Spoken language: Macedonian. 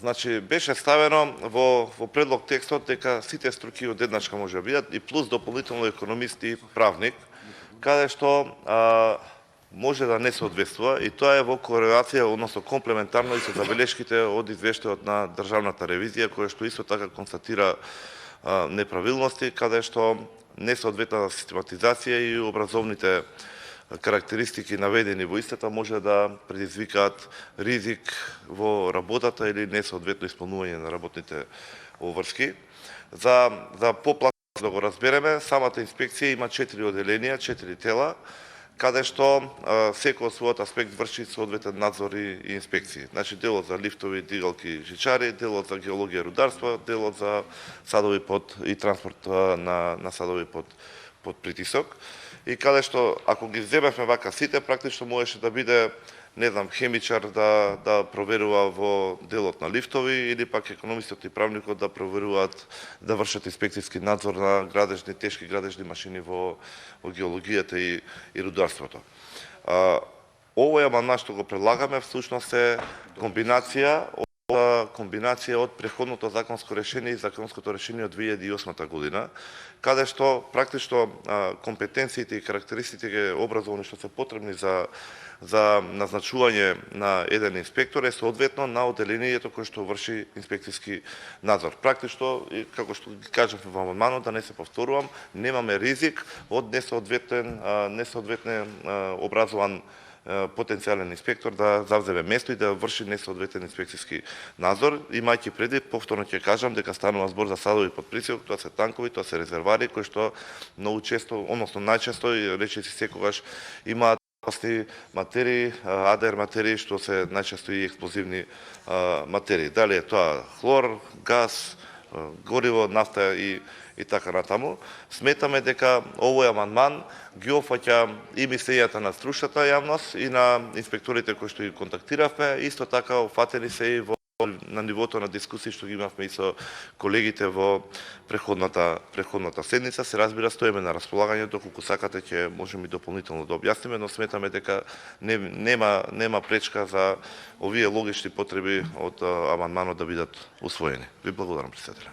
Значи беше ставено во предлог текстот дека сите струки одеднашка може да бидат и плюс дополнително економист и правник, каде што може да не соодветствува и тоа е во корелација, односно комплементарно и со забелешките од извештајот на Државната ревизија, која што исто така констатира неправилности, каде што несоодветна систематизација и образовните карактеристики наведени во истата може да предизвикаат ризик во работата или несоодветно исполнување на работните обврски. За попласно да го разбереме, самата инспекција има 4 оделенија, 4 тела, каде што секој од својот аспект врши соодветен надзор и инспекции. Значи делот за лифтови, дигалки, жичари, делот за геологија и рударство, делот за садови и транспорт на садови под притисок. И каде што, ако ги земевме вака сите, практично можеше да биде, не знам, хемичар да проверува во делот на лифтови или пак економистот и правникот да проверуваат, да вршат инспекцијски надзор на тешки градежни машини во геологијата и рударството. Овој амандман што го предлагаме всушност е комбинација од претходното законско решение и законското решение од 2008 година, каде што практично компетенциите и карактеристиките образовни што се потребни за назначување на еден инспектор е соодветно на оделението кое што врши инспекцијски надзор. Практично, како што ги кажавме во амандманот, да не се повторувам, немаме ризик од несоодветен образован потенцијален инспектор да завземе место и да врши несоодветен инспекцијски надзор, имајќи предвид, повторно ќе кажам, дека станува збор за садови под притисок, тоа се танкови, тоа се резервари, кои што многу често, односно најчесто и речиси секогаш имаат опасни материи, АДР материи, што се најчесто и експлозивни материи. Дали е тоа хлор, газ, гориво, нафта и така натаму. Сметаме дека овој амандман ги опфаќа и мислењата на стручната јавност и на инспекторите кои што ги контактиравме, исто така опфатени се и на нивото на дискусии што ги имавме и со колегите во претходната седница. Се разбира, стоиме на располагање, доколку сакате ќе можеме и дополнително да објасниме, но сметаме дека нема пречка за овие логични потреби од амандманот да бидат усвоени. Ви благодарам, претседателя.